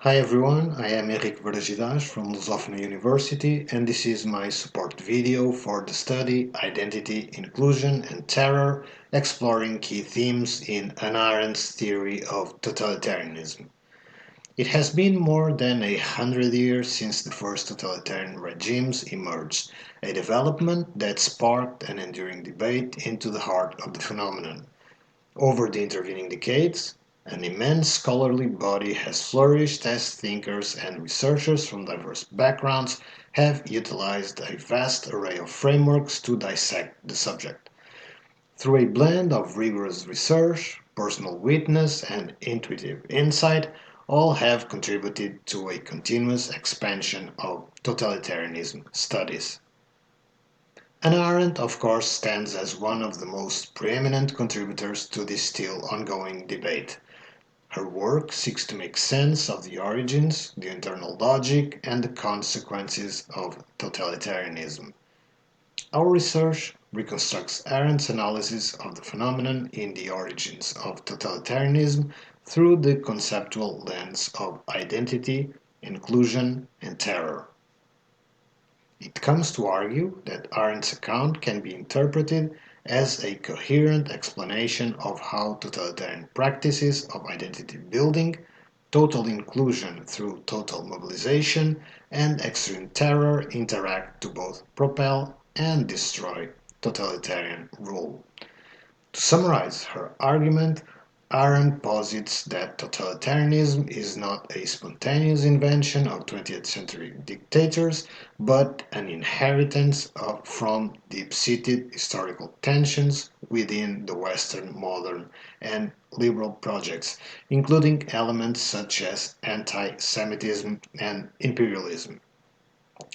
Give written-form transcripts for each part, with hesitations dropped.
Hi everyone, I am Desigualdad from Lusófona University and this is my support video for the study Identity, Inclusion and Terror, exploring key themes in Arendt's theory of totalitarianism. It has been more than 100 years since the first totalitarian regimes emerged, a development that sparked an enduring debate into the heart of the phenomenon. Over the intervening decades, an immense scholarly body has flourished as thinkers and researchers from diverse backgrounds have utilized a vast array of frameworks to dissect the subject. Through a blend of rigorous research, personal witness, and intuitive insight, all have contributed to a continuous expansion of totalitarianism studies. Hannah Arendt, of course, stands as one of the most preeminent contributors to this still ongoing debate. Her work seeks to make sense of the origins, the internal logic, and the consequences of totalitarianism. Our research reconstructs Arendt's analysis of the phenomenon in the origins of totalitarianism through the conceptual lens of identity, inclusion, and terror. It comes to argue that Arendt's account can be interpreted as a coherent explanation of how totalitarian practices of identity building, total inclusion through total mobilization, and extreme terror interact to both propel and destroy totalitarian rule. To summarize her argument, Arendt posits that totalitarianism is not a spontaneous invention of 20th century dictators, but an inheritance from deep-seated historical tensions within the Western modern and liberal projects, including elements such as anti-Semitism and imperialism.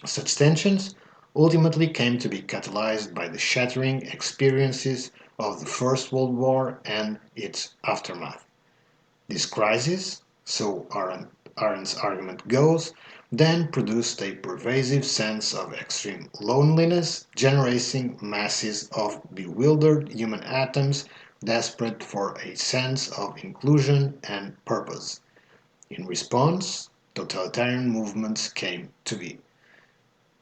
Such tensions ultimately came to be catalyzed by the shattering experiences of the First World War and its aftermath. This crisis, so Arendt's argument goes, then produced a pervasive sense of extreme loneliness, generating masses of bewildered human atoms desperate for a sense of inclusion and purpose. In response, totalitarian movements came to be.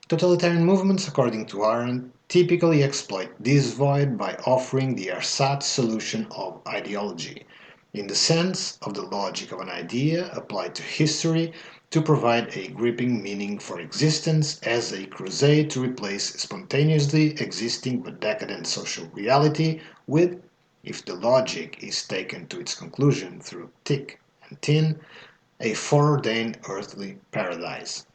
Totalitarian movements, according to Arendt, typically exploit this void by offering the ersatz solution of ideology, in the sense of the logic of an idea applied to history to provide a gripping meaning for existence as a crusade to replace spontaneously existing but decadent social reality with, if the logic is taken to its conclusion through thick and thin, a foreordained earthly paradise.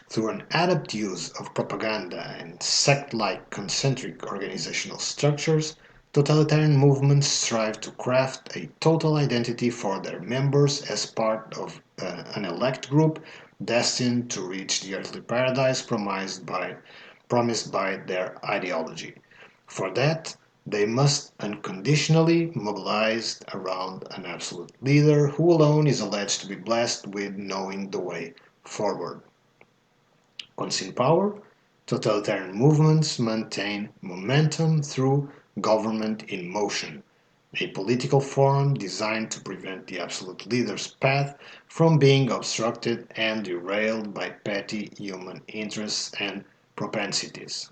Through an adept use of propaganda and sect-like concentric organizational structures, totalitarian movements strive to craft a total identity for their members as part of an elect group destined to reach the earthly paradise promised by their ideology. For that, they must unconditionally mobilize around an absolute leader who alone is alleged to be blessed with knowing the way forward. Once in power, totalitarian movements maintain momentum through government in motion, a political forum designed to prevent the absolute leader's path from being obstructed and derailed by petty human interests and propensities.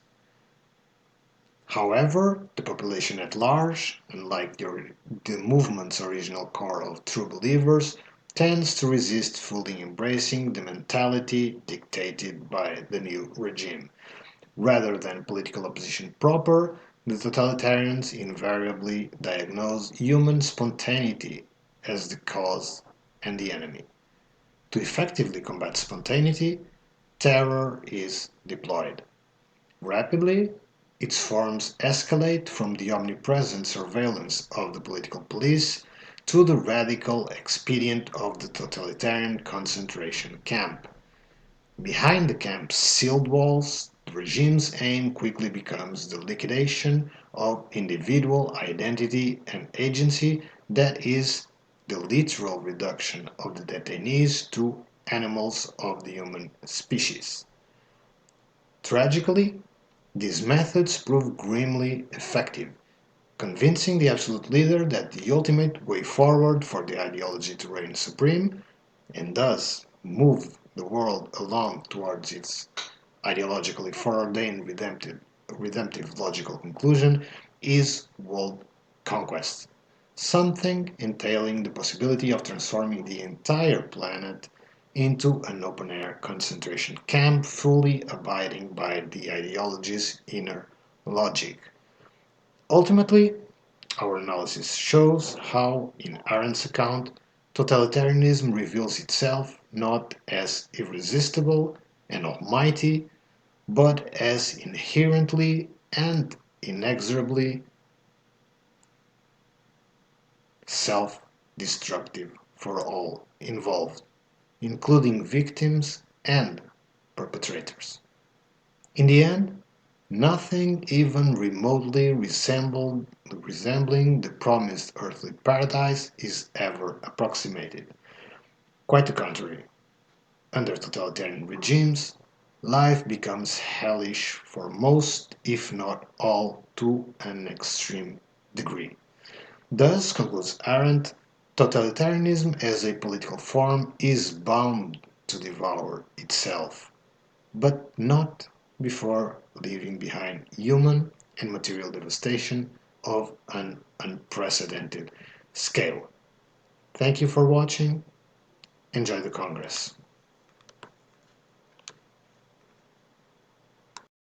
However, the population at large, unlike the movement's original core of true believers, tends to resist fully embracing the mentality dictated by the new regime. Rather than political opposition proper, the totalitarians invariably diagnose human spontaneity as the cause and the enemy. To effectively combat spontaneity, terror is deployed. Rapidly, its forms escalate from the omnipresent surveillance of the political police to the radical expedient of the totalitarian concentration camp. Behind the camp's sealed walls, the regime's aim quickly becomes the liquidation of individual identity and agency, that is, the literal reduction of the detainees to animals of the human species. Tragically, these methods prove grimly effective, convincing the absolute leader that the ultimate way forward for the ideology to reign supreme and thus move the world along towards its ideologically foreordained redemptive logical conclusion, is world conquest, something entailing the possibility of transforming the entire planet into an open-air concentration camp fully abiding by the ideology's inner logic. Ultimately, our analysis shows how, in Arendt's account, totalitarianism reveals itself not as irresistible and almighty, but as inherently and inexorably self-destructive for all involved, including victims and perpetrators. In the end, nothing even remotely resembling the promised earthly paradise is ever approximated. Quite the contrary. Under totalitarian regimes, life becomes hellish for most, if not all, to an extreme degree. Thus, concludes Arendt, totalitarianism as a political form is bound to devour itself, but not before leaving behind human and material devastation of an unprecedented scale. Thank you for watching. Enjoy the Congress.